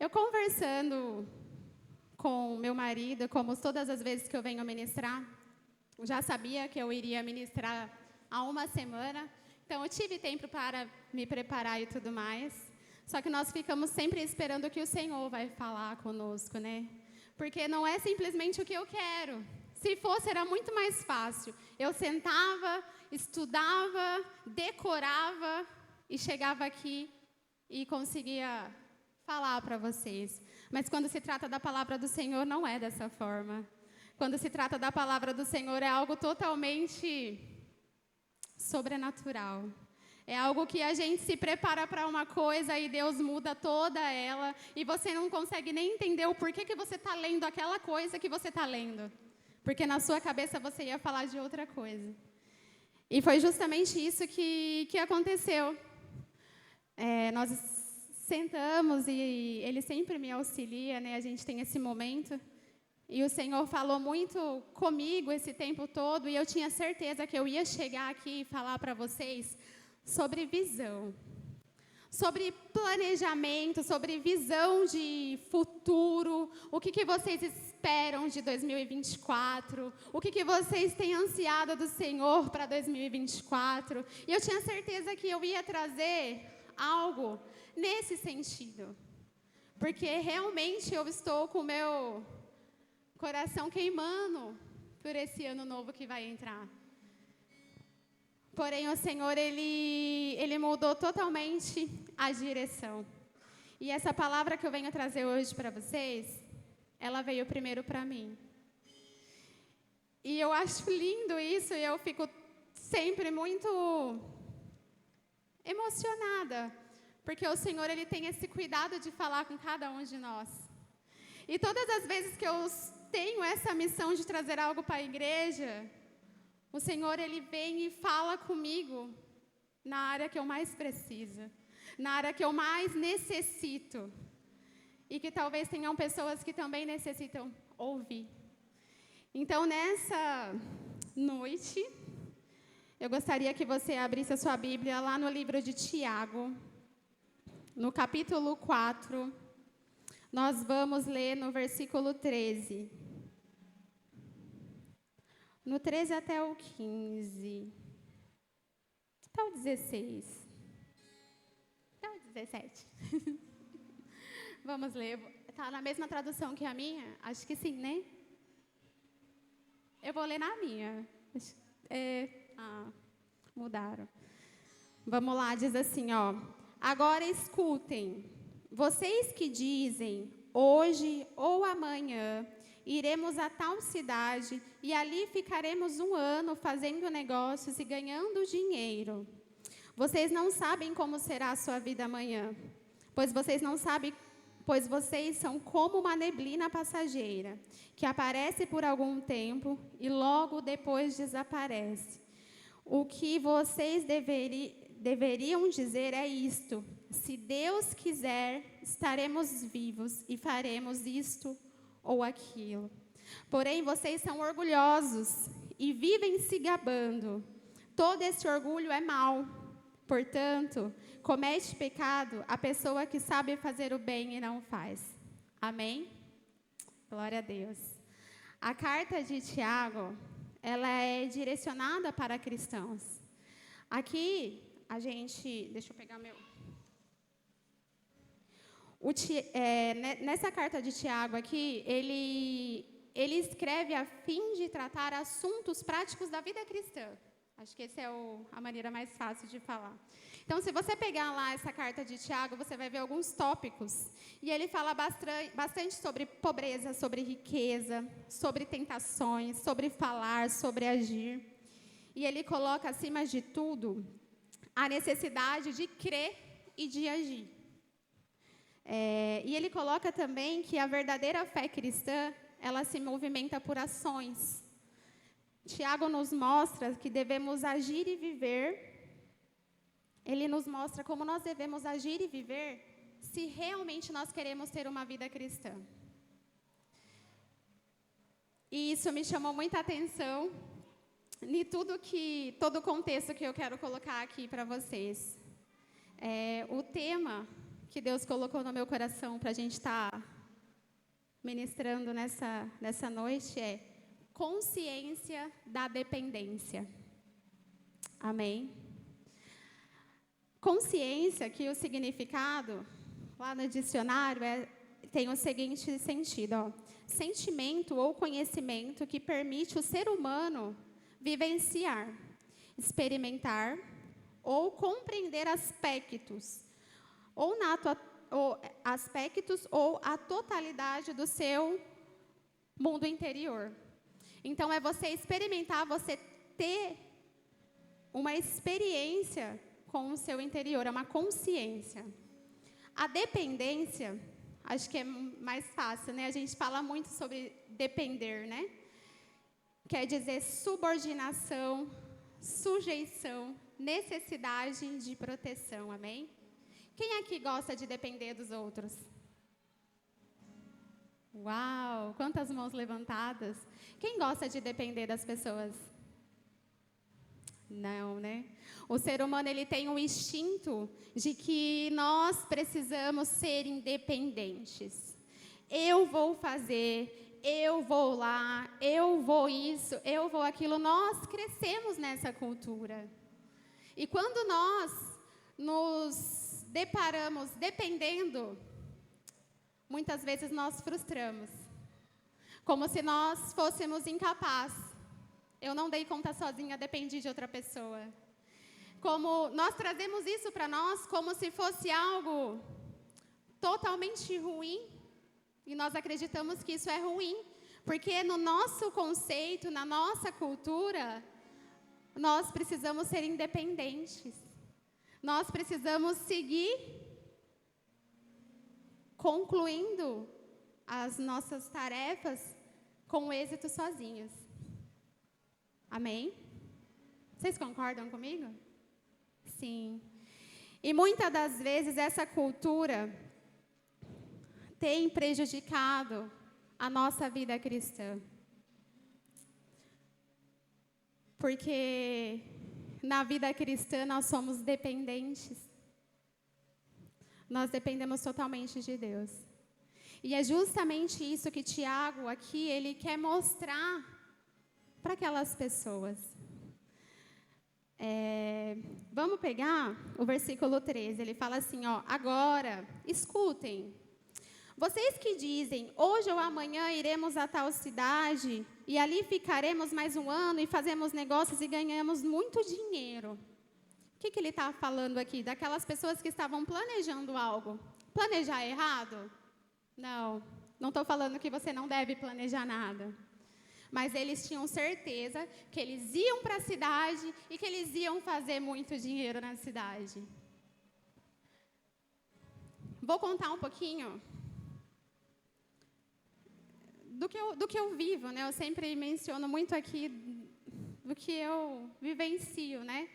Eu conversando com meu marido, como todas as vezes que eu venho ministrar, já sabia que eu iria ministrar há uma semana, então eu tive tempo para me preparar e tudo mais. Só que nós ficamos sempre esperando que o Senhor vai falar conosco, né? Porque não é simplesmente o que eu quero. Se fosse, era muito mais fácil. Eu sentava, estudava, decorava e chegava aqui e conseguia falar para vocês. Mas quando se trata da palavra do Senhor, não é dessa forma. Quando se trata da palavra do Senhor, é algo totalmente sobrenatural. É algo que a gente se prepara para uma coisa e Deus muda toda ela. E você não consegue nem entender o porquê que você está lendo aquela coisa que você está lendo. Porque na sua cabeça você ia falar de outra coisa. E foi justamente isso que aconteceu. Nós sentamos e Ele sempre me auxilia, né? A gente tem esse momento. E o Senhor falou muito comigo esse tempo todo. E eu tinha certeza que eu ia chegar aqui e falar para vocês sobre visão, sobre planejamento, sobre visão de futuro, o que vocês esperam de 2024, o que vocês têm ansiado do Senhor para 2024. E eu tinha certeza que eu ia trazer algo nesse sentido, porque realmente eu estou com o meu coração queimando por esse ano novo que vai entrar. Porém, o Senhor, Ele mudou totalmente a direção. E essa palavra que eu venho trazer hoje para vocês, ela veio primeiro para mim. E eu acho lindo isso, e eu fico sempre muito emocionada, porque o Senhor, Ele tem esse cuidado de falar com cada um de nós. E todas as vezes que eu tenho essa missão de trazer algo para a igreja, o Senhor, Ele vem e fala comigo na área que eu mais preciso, na área que eu mais necessito. E que talvez tenham pessoas que também necessitam ouvir. Então, nessa noite, eu gostaria que você abrisse a sua Bíblia lá no livro de Tiago, no capítulo 4. Nós vamos ler no versículo 13. No 13 até o 15. Até o 16. Até o 17. Vamos ler. Está na mesma tradução que a minha? Acho que sim, né? Eu vou ler na minha. Mudaram. Vamos lá, diz assim, ó. Agora escutem. Vocês que dizem, hoje ou amanhã, iremos a tal cidade e ali ficaremos um ano fazendo negócios e ganhando dinheiro. Vocês não sabem como será a sua vida amanhã, pois vocês são como uma neblina passageira, que aparece por algum tempo e logo depois desaparece. O que vocês deveriam dizer é isto: se Deus quiser, estaremos vivos e faremos isto ou aquilo. Porém, vocês são orgulhosos e vivem se gabando. Todo esse orgulho é mau. Portanto, comete pecado a pessoa que sabe fazer o bem e não faz. Amém? Glória a Deus. A carta de Tiago, ela é direcionada para cristãos. Aqui, a gente... Deixa eu pegar meu... nessa carta de Tiago aqui, ele escreve a fim de tratar assuntos práticos da vida cristã. Acho que essa é a maneira mais fácil de falar. Então, se você pegar lá essa carta de Tiago, você vai ver alguns tópicos. E ele fala bastante sobre pobreza, sobre riqueza, sobre tentações, sobre falar, sobre agir. E ele coloca, acima de tudo, a necessidade de crer e de agir. E ele coloca também que a verdadeira fé cristã, ela se movimenta por ações. Tiago nos mostra que devemos agir e viver. Ele nos mostra como nós devemos agir e viver se realmente nós queremos ter uma vida cristã. E isso me chamou muita atenção em todo o contexto que eu quero colocar aqui para vocês. O tema que Deus colocou no meu coração para a gente estar ministrando nessa noite é consciência da dependência. Amém? Consciência, que o significado, lá no dicionário, tem o seguinte sentido, ó. Sentimento ou conhecimento que permite o ser humano vivenciar, experimentar ou compreender aspectos ou a totalidade do seu mundo interior. Então, é você experimentar, você ter uma experiência com o seu interior, é uma consciência. A dependência, acho que é mais fácil, né? A gente fala muito sobre depender, né? Quer dizer subordinação, sujeição, necessidade de proteção, amém? Quem aqui gosta de depender dos outros? Uau, quantas mãos levantadas. Quem gosta de depender das pessoas? Não, né? O ser humano, ele tem um instinto de que nós precisamos ser independentes. Eu vou fazer, eu vou lá, eu vou isso, eu vou aquilo. Nós crescemos nessa cultura. E quando nós nos deparamos dependendo, muitas vezes nós frustramos. Como se nós fôssemos incapazes. Eu não dei conta sozinha, dependi de outra pessoa. Como nós trazemos isso para nós como se fosse algo totalmente ruim, e nós acreditamos que isso é ruim, porque no nosso conceito, na nossa cultura, nós precisamos ser independentes. Nós precisamos seguir concluindo as nossas tarefas com êxito sozinhos. Amém? Vocês concordam comigo? Sim. E muitas das vezes essa cultura tem prejudicado a nossa vida cristã. Porque na vida cristã nós somos dependentes. Nós dependemos totalmente de Deus. E é justamente isso que Tiago aqui, ele quer mostrar para aquelas pessoas. Vamos pegar o versículo 13, ele fala assim, ó, agora, escutem, vocês que dizem, hoje ou amanhã iremos a tal cidade, e ali ficaremos mais um ano, e fazemos negócios e ganhamos muito dinheiro. O que ele está falando aqui? Daquelas pessoas que estavam planejando algo. Planejar errado? Não estou falando que você não deve planejar nada. Mas eles tinham certeza que eles iam para a cidade e que eles iam fazer muito dinheiro na cidade. Vou contar um pouquinho do que eu vivo, né? Eu sempre menciono muito aqui do que eu vivencio, né?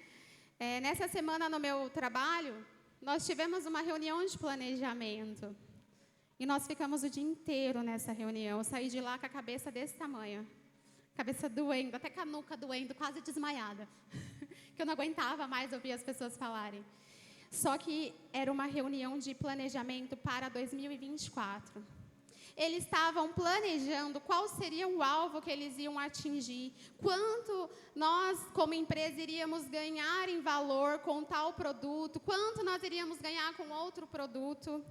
Nessa semana no meu trabalho, nós tivemos uma reunião de planejamento. E nós ficamos o dia inteiro nessa reunião. Eu saí de lá com a cabeça desse tamanho. Cabeça doendo, até com a nuca doendo, quase desmaiada. Que eu não aguentava mais ouvir as pessoas falarem. Só que era uma reunião de planejamento para 2024. Eles estavam planejando qual seria o alvo que eles iam atingir, quanto nós, como empresa, iríamos ganhar em valor com tal produto, quanto nós iríamos ganhar com outro produto.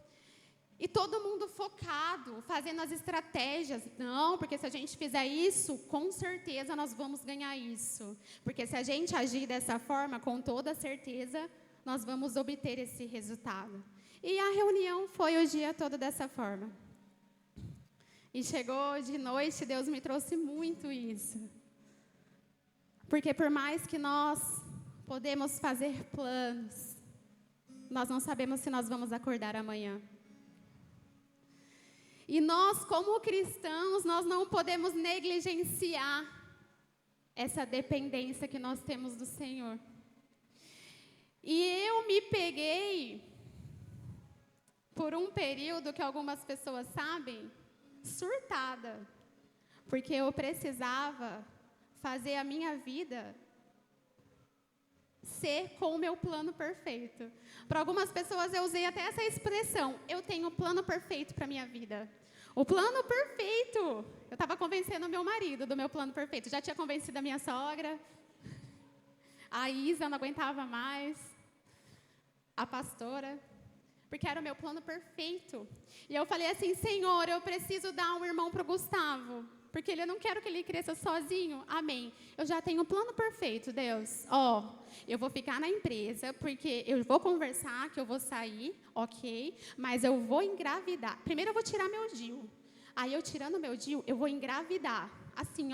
E todo mundo focado, fazendo as estratégias. Não, porque se a gente fizer isso, com certeza nós vamos ganhar isso. Porque se a gente agir dessa forma, com toda certeza, nós vamos obter esse resultado. E a reunião foi o dia todo dessa forma. E chegou de noite, Deus me trouxe muito isso. Porque por mais que nós podemos fazer planos, nós não sabemos se nós vamos acordar amanhã. E nós, como cristãos, nós não podemos negligenciar essa dependência que nós temos do Senhor. E eu me peguei, por um período que algumas pessoas sabem, surtada. Porque eu precisava fazer a minha vida ser com o meu plano perfeito. Para algumas pessoas eu usei até essa expressão, eu tenho o plano perfeito para a minha vida. O plano perfeito. Eu estava convencendo o meu marido do meu plano perfeito. Já tinha convencido a minha sogra. A Isa não aguentava mais. A pastora. Porque era o meu plano perfeito. E eu falei assim, Senhor, eu preciso dar um irmão para o Gustavo. Porque eu não quero que ele cresça sozinho. Amém. Eu já tenho um plano perfeito, Deus. Eu vou ficar na empresa, porque eu vou conversar, que eu vou sair, ok. Mas eu vou engravidar. Primeiro eu vou tirar meu DIU. Aí eu tirando meu DIU, eu vou engravidar. Assim,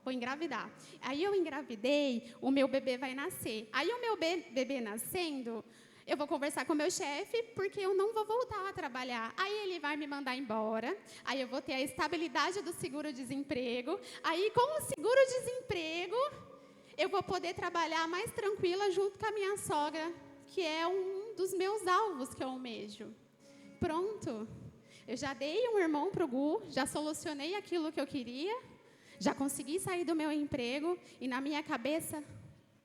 vou engravidar. Aí eu engravidei, o meu bebê vai nascer. Aí o meu bebê nascendo, eu vou conversar com o meu chefe, porque eu não vou voltar a trabalhar. Aí ele vai me mandar embora. Aí eu vou ter a estabilidade do seguro-desemprego. Aí com o seguro-desemprego, eu vou poder trabalhar mais tranquila junto com a minha sogra, que é um dos meus alvos que eu almejo. Pronto. Eu já dei um irmão para o Gu, já solucionei aquilo que eu queria, já consegui sair do meu emprego e na minha cabeça,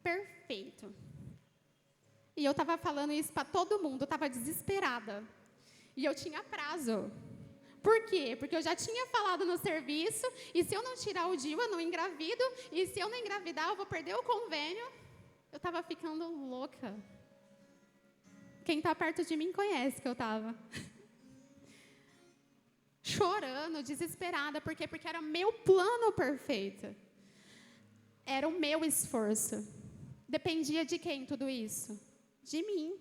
perfeito. E eu estava falando isso para todo mundo, eu estava desesperada. E eu tinha prazo. Por quê? Porque eu já tinha falado no serviço, e se eu não tirar o DIU, eu não engravido, e se eu não engravidar, eu vou perder o convênio. Eu estava ficando louca. Quem está perto de mim conhece que eu estava. Chorando, desesperada. Por quê? Porque era meu plano perfeito. Era o meu esforço. Dependia de quem tudo isso? De mim.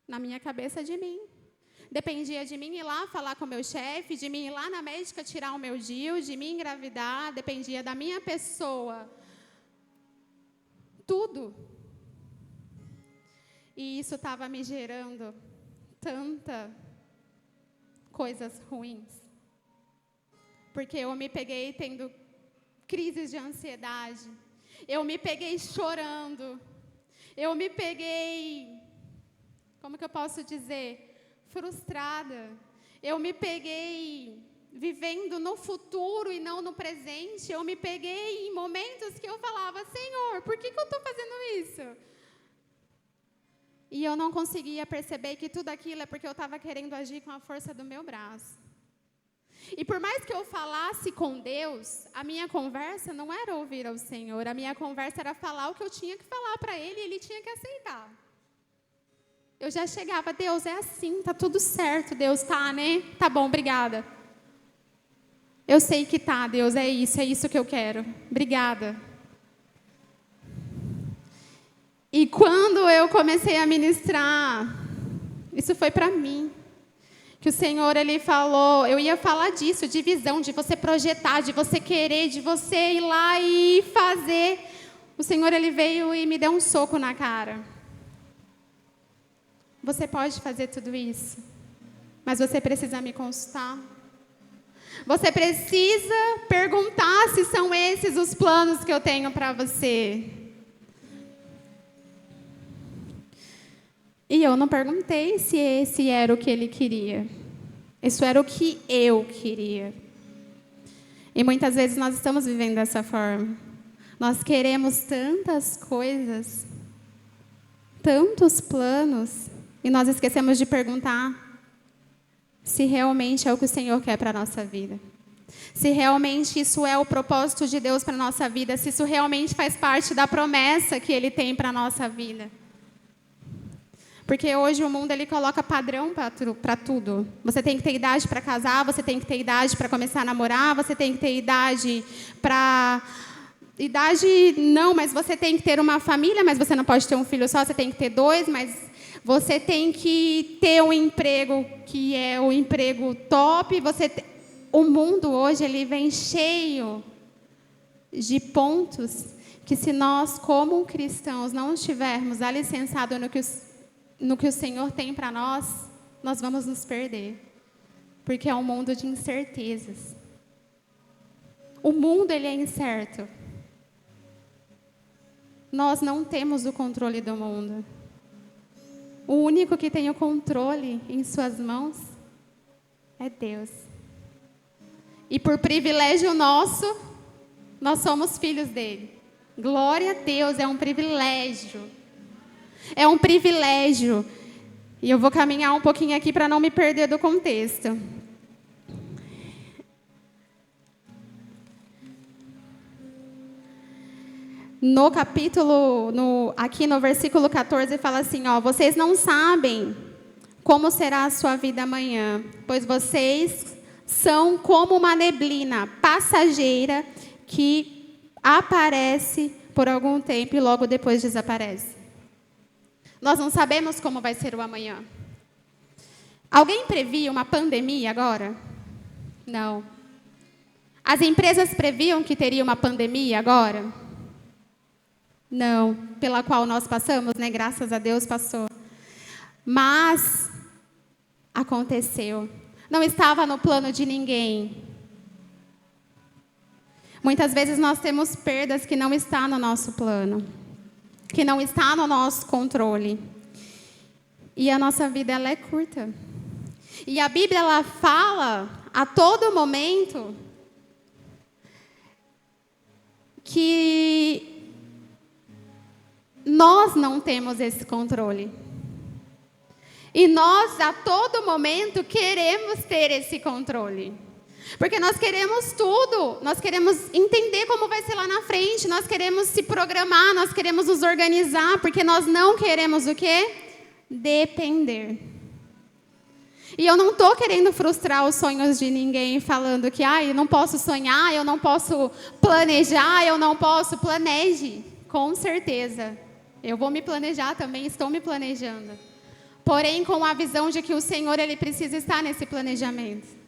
Na minha cabeça, de mim. Dependia de mim ir lá falar com o meu chefe, de mim ir lá na médica tirar o meu DIU, de mim engravidar, dependia da minha pessoa. Tudo. E isso estava me gerando coisas ruins. Porque eu me peguei tendo crises de ansiedade. Eu me peguei chorando. Eu me peguei, como que eu posso dizer, frustrada. Eu me peguei vivendo no futuro e não no presente. Eu me peguei em momentos que eu falava, Senhor, por que eu estou fazendo isso? E eu não conseguia perceber que tudo aquilo é porque eu estava querendo agir com a força do meu braço. E por mais que eu falasse com Deus, a minha conversa não era ouvir ao Senhor. A minha conversa era falar o que eu tinha que falar para Ele e Ele tinha que aceitar. Eu já chegava, Deus, é assim, tá tudo certo, Deus, tá, né? Tá bom, obrigada. Eu sei que tá, Deus, é isso que eu quero. Obrigada. E quando eu comecei a ministrar, isso foi para mim. Que o Senhor, Ele falou, eu ia falar disso, de visão, de você projetar, de você querer, de você ir lá e fazer. O Senhor, Ele veio e me deu um soco na cara. Você pode fazer tudo isso, mas você precisa me consultar. Você precisa perguntar se são esses os planos que eu tenho para você. E eu não perguntei se esse era o que Ele queria. Isso era o que eu queria. E muitas vezes nós estamos vivendo dessa forma. Nós queremos tantas coisas, tantos planos, e nós esquecemos de perguntar se realmente é o que o Senhor quer para a nossa vida. Se realmente isso é o propósito de Deus para a nossa vida, se isso realmente faz parte da promessa que Ele tem para a nossa vida. Porque hoje o mundo, ele coloca padrão para tudo. Você tem que ter idade para casar, você tem que ter idade para começar a namorar, você tem que ter idade para... Idade não, mas você tem que ter uma família, mas você não pode ter um filho só, você tem que ter 2, mas você tem que ter um emprego que é o emprego top. O mundo hoje, ele vem cheio de pontos que, se nós, como cristãos, não estivermos alicerçados no que o Senhor tem para nós vamos nos perder. Porque é um mundo de incertezas. O mundo, ele é incerto. Nós não temos o controle do mundo. O único que tem o controle em suas mãos é Deus. E por privilégio nosso, nós somos filhos dele. Glória a Deus, é um privilégio. É um privilégio. E eu vou caminhar um pouquinho aqui para não me perder do contexto. No capítulo, aqui no versículo 14, fala assim, ó, vocês não sabem como será a sua vida amanhã, pois vocês são como uma neblina passageira que aparece por algum tempo e logo depois desaparece. Nós não sabemos como vai ser o amanhã. Alguém previa uma pandemia agora? Não. As empresas previam que teria uma pandemia agora? Não. Pela qual nós passamos, né? Graças a Deus passou. Mas aconteceu. Não estava no plano de ninguém. Muitas vezes nós temos perdas que não estão no nosso plano, que não está no nosso controle. E a nossa vida, ela é curta. E a Bíblia, ela fala a todo momento que nós não temos esse controle. E nós, a todo momento, queremos ter esse controle. Porque nós queremos tudo, nós queremos entender como vai ser lá na frente, nós queremos se programar, nós queremos nos organizar, porque nós não queremos o quê? Depender. E eu não estou querendo frustrar os sonhos de ninguém, falando que eu não posso sonhar, eu não posso planejar, eu não posso. Planeje, com certeza. Eu vou me planejar também, estou me planejando. Porém, com a visão de que o Senhor, Ele precisa estar nesse planejamento.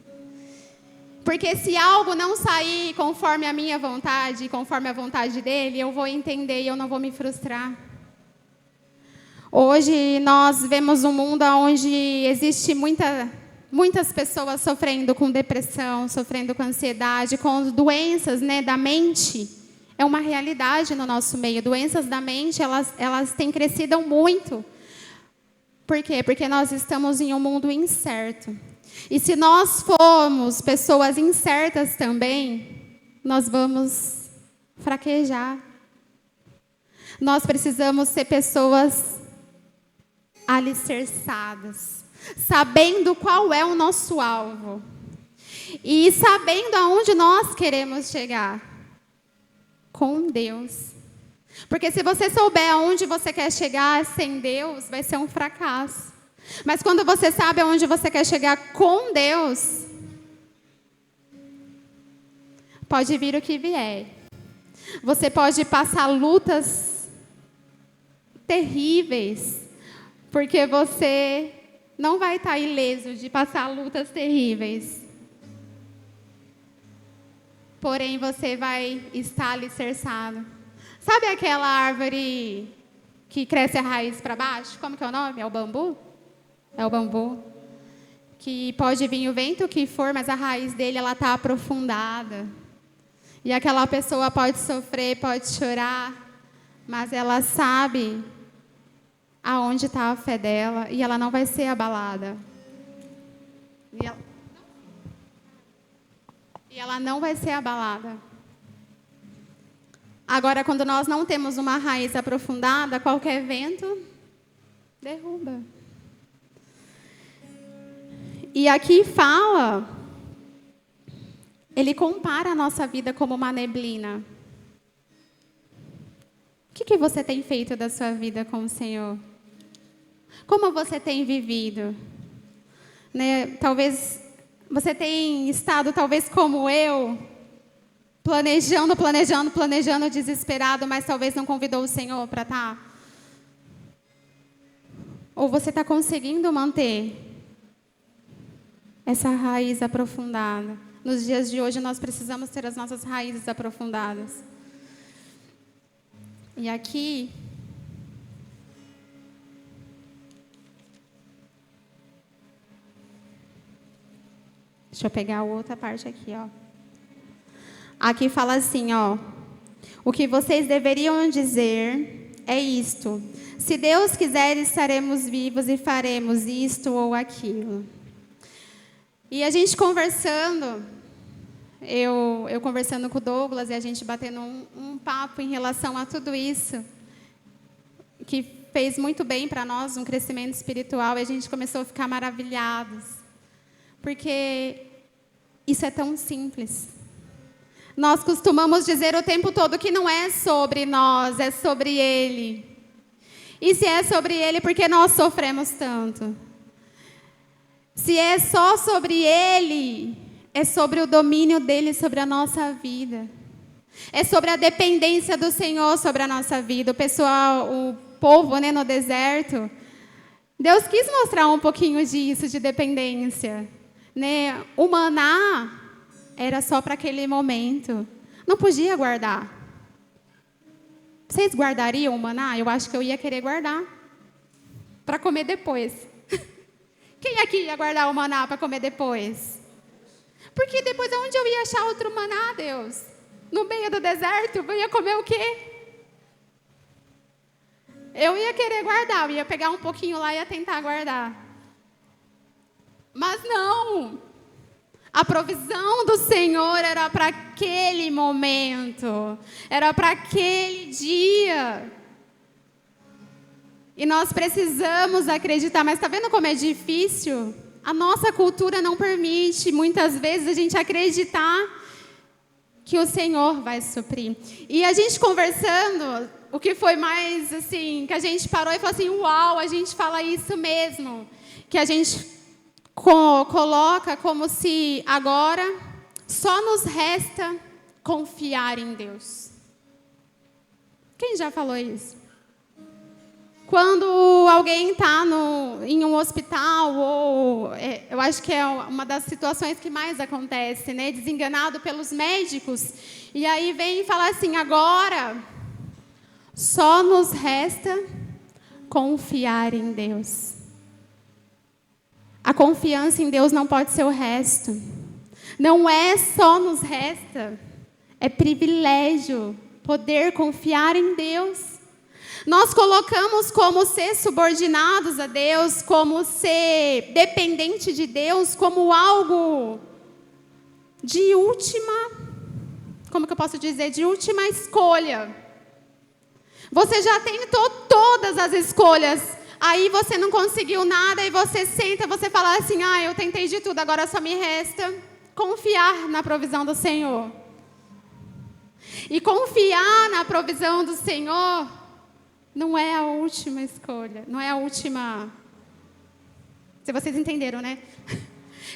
Porque se algo não sair conforme a minha vontade, conforme a vontade dEle, eu vou entender e eu não vou me frustrar. Hoje nós vemos um mundo onde existe muitas pessoas sofrendo com depressão, sofrendo com ansiedade, com doenças, né, da mente. É uma realidade no nosso meio. Doenças da mente, elas têm crescido muito. Por quê? Porque nós estamos em um mundo incerto. E se nós formos pessoas incertas também, nós vamos fraquejar. Nós precisamos ser pessoas alicerçadas, sabendo qual é o nosso alvo e sabendo aonde nós queremos chegar com Deus. Porque se você souber aonde você quer chegar sem Deus, vai ser um fracasso. Mas quando você sabe aonde você quer chegar com Deus, pode vir o que vier. Você pode passar lutas terríveis, porque você não vai estar ileso de passar lutas terríveis. Porém, você vai estar alicerçado. Sabe aquela árvore que cresce a raiz para baixo? Como que é o nome? É o bambu? É o bambu. Que pode vir o vento que for, mas a raiz dele ela está aprofundada. E aquela pessoa pode sofrer, pode chorar, mas ela sabe aonde está a fé dela e ela não vai ser abalada. E ela não vai ser abalada. Agora, quando nós não temos uma raiz aprofundada, qualquer vento derruba. E aqui fala, ele compara a nossa vida como uma neblina. O que você tem feito da sua vida com o Senhor? Como você tem vivido? Né? Talvez você tenha estado, talvez como eu, planejando, desesperado, mas talvez não convidou o Senhor para estar. Ou você está conseguindo manter essa raiz aprofundada? Nos dias de hoje, nós precisamos ter as nossas raízes aprofundadas. E aqui, deixa eu pegar a outra parte aqui, ó. Aqui fala assim, ó. O que vocês deveriam dizer é isto: se Deus quiser, estaremos vivos e faremos isto ou aquilo. E a gente conversando, eu conversando com o Douglas e a gente batendo um papo em relação a tudo isso, que fez muito bem para nós, um crescimento espiritual, e a gente começou a ficar maravilhados. Porque isso é tão simples. Nós costumamos dizer o tempo todo que não é sobre nós, é sobre Ele. E se é sobre Ele, por que nós sofremos tanto? Se é só sobre Ele, é sobre o domínio dEle sobre a nossa vida. É sobre a dependência do Senhor sobre a nossa vida. O pessoal, o povo, né, no deserto, Deus quis mostrar um pouquinho disso, de dependência. Né? O maná era só para aquele momento. Não podia guardar. Vocês guardariam o maná? Eu acho que eu ia querer guardar. Para comer depois. Quem aqui ia guardar o maná para comer depois? Porque depois onde eu ia achar outro maná, Deus? No meio do deserto, eu ia comer o quê? Eu ia querer guardar, eu ia pegar um pouquinho lá e ia tentar guardar. Mas não. A provisão do Senhor era para aquele momento. Era para aquele dia. E nós precisamos acreditar. Mas está vendo como é difícil? A nossa cultura não permite, muitas vezes, a gente acreditar que o Senhor vai suprir. E a gente conversando, o que foi mais assim, que a gente parou e falou assim, uau, a gente fala isso mesmo. Que a gente coloca como se agora só nos resta confiar em Deus. Quem já falou isso? Quando alguém está em um hospital, eu acho que é uma das situações que mais acontece, né? Desenganado pelos médicos, e aí vem e fala assim, agora só nos resta confiar em Deus. A confiança em Deus não pode ser o resto. Não é só nos resta, é privilégio poder confiar em Deus. Nós colocamos como ser subordinados a Deus, como ser dependente de Deus, como algo de última, como que eu posso dizer, de última escolha. Você já tentou todas as escolhas, aí você não conseguiu nada, e você senta, você fala assim, eu tentei de tudo, agora só me resta confiar na provisão do Senhor. E confiar na provisão do Senhor não é a última escolha, não é a última... Se vocês entenderam, né?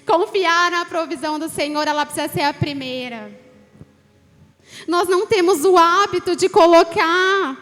Confiar na provisão do Senhor, ela precisa ser a primeira. Nós não temos o hábito de colocar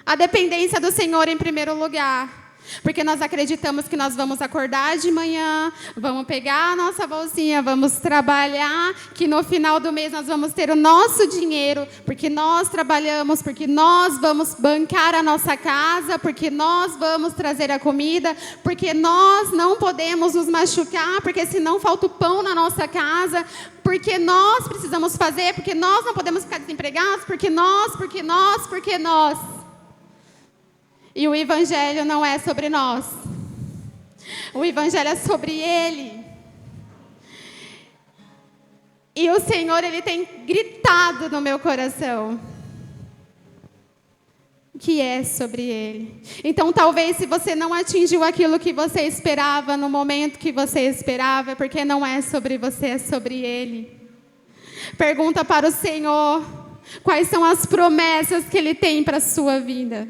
a dependência do Senhor em primeiro lugar. Porque nós acreditamos que nós vamos acordar de manhã, vamos pegar a nossa bolsinha, vamos trabalhar, que no final do mês nós vamos ter o nosso dinheiro, porque nós trabalhamos, porque nós vamos bancar a nossa casa, porque nós vamos trazer a comida, porque nós não podemos nos machucar, porque senão falta o pão na nossa casa, porque nós precisamos fazer, porque nós não podemos ficar desempregados, porque nós. E o Evangelho não é sobre nós. O Evangelho é sobre Ele. E o Senhor, Ele tem gritado no meu coração que é sobre Ele. Então, talvez, se você não atingiu aquilo que você esperava, no momento que você esperava, é porque não é sobre você, é sobre Ele. Pergunta para o Senhor quais são as promessas que Ele tem para a sua vida.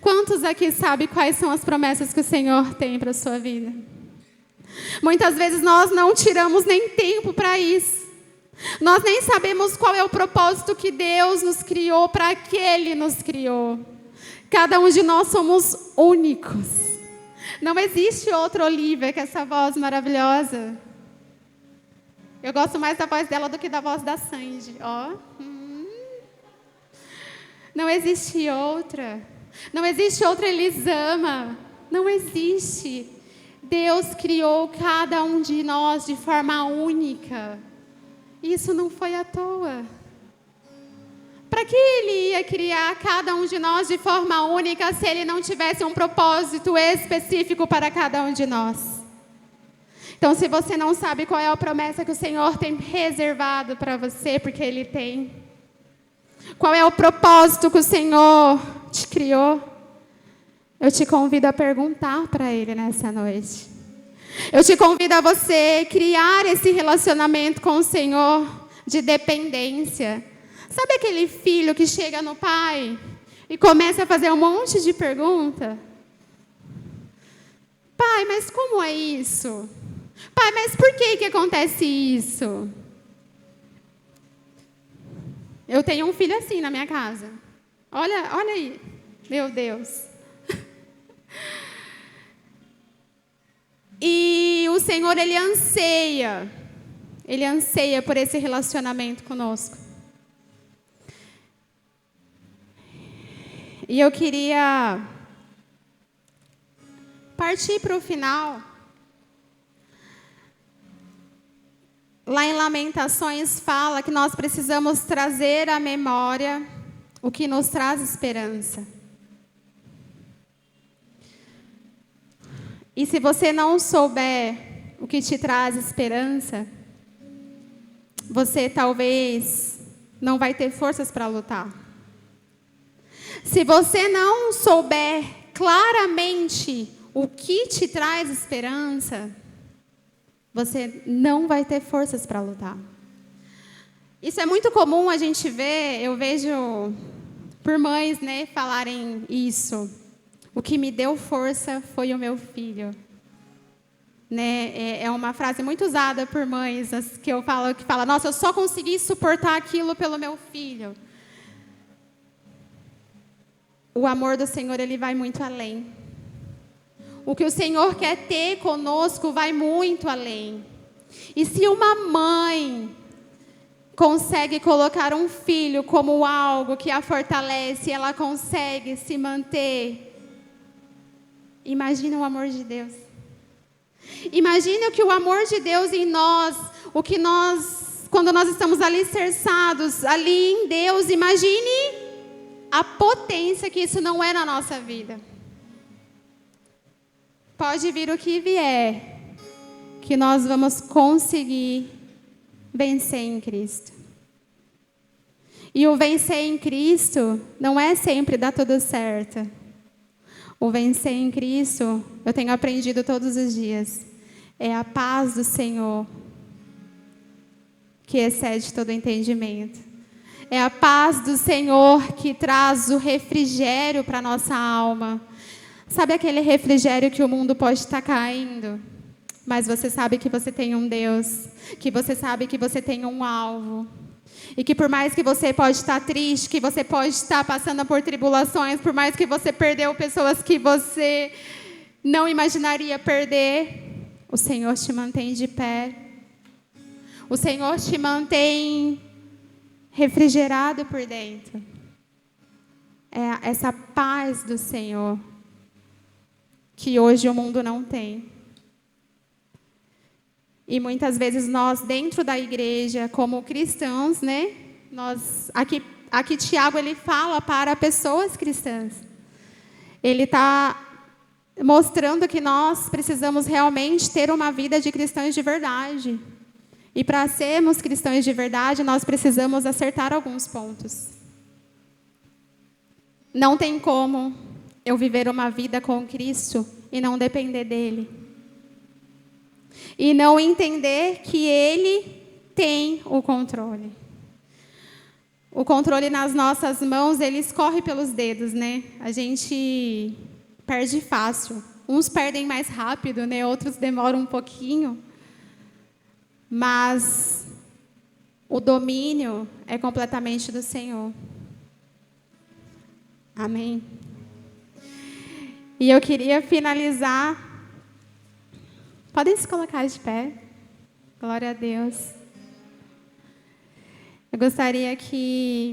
Quantos aqui sabem quais são as promessas que o Senhor tem para a sua vida? Muitas vezes nós não tiramos nem tempo para isso. Nós nem sabemos qual é o propósito que Deus nos criou, para que Ele nos criou. Cada um de nós somos únicos. Não existe outra Olivia que essa voz maravilhosa. Eu gosto mais da voz dela do que da voz da Sandy. Não existe outra. Não existe outra Elisama. Não existe. Deus criou cada um de nós de forma única. Isso não foi à toa. Para que Ele ia criar cada um de nós de forma única se Ele não tivesse um propósito específico para cada um de nós? Então, se você não sabe qual é a promessa que o Senhor tem reservado para você, porque Ele tem. Qual é o propósito que o Senhor te criou, eu te convido a perguntar para Ele nessa noite. Eu te convido a você criar esse relacionamento com o Senhor de dependência. Sabe aquele filho que chega no pai e começa a fazer um monte de pergunta? Pai, mas como é isso? Pai, mas por que acontece isso? Eu tenho um filho assim na minha casa. Olha aí. Meu Deus. E o Senhor, Ele anseia por esse relacionamento conosco. E eu queria partir para o final. Lá em Lamentações fala que nós precisamos trazer à memória o que nos traz esperança. E se você não souber o que te traz esperança, você talvez não vai ter forças para lutar. Se você não souber claramente o que te traz esperança, você não vai ter forças para lutar. Isso é muito comum a gente ver, eu vejo por mães, né, falarem isso. O que me deu força foi o meu filho. Né? É uma frase muito usada por mães, que fala, nossa, eu só consegui suportar aquilo pelo meu filho. O amor do Senhor, ele vai muito além. O que o Senhor quer ter conosco vai muito além. E se uma mãe consegue colocar um filho como algo que a fortalece, ela consegue se manter. Imagina o amor de Deus. Imagina que o amor de Deus em nós, quando nós estamos alicerçados ali em Deus, imagine a potência que isso não é na nossa vida. Pode vir o que vier, que nós vamos conseguir vencer em Cristo. E o vencer em Cristo não é sempre dar tudo certo. O vencer em Cristo, eu tenho aprendido todos os dias, é a paz do Senhor que excede todo entendimento. É a paz do Senhor que traz o refrigério para a nossa alma. Sabe aquele refrigério que o mundo pode estar caindo? Mas você sabe que você tem um Deus, que você sabe que você tem um alvo. E que por mais que você pode estar triste, que você pode estar passando por tribulações, por mais que você perdeu pessoas que você não imaginaria perder, o Senhor te mantém de pé. O Senhor te mantém refrigerado por dentro. É essa paz do Senhor que hoje o mundo não tem. E muitas vezes nós, dentro da igreja, como cristãos, né? Aqui Tiago, ele fala para pessoas cristãs. Ele está mostrando que nós precisamos realmente ter uma vida de cristãos de verdade. E para sermos cristãos de verdade, nós precisamos acertar alguns pontos. Não tem como eu viver uma vida com Cristo e não depender dele. E não entender que Ele tem o controle. O controle nas nossas mãos, ele escorre pelos dedos, né? A gente perde fácil. Uns perdem mais rápido, né? Outros demoram um pouquinho. Mas o domínio é completamente do Senhor. Amém? E eu queria finalizar. Podem se colocar de pé. Glória a Deus. Eu gostaria que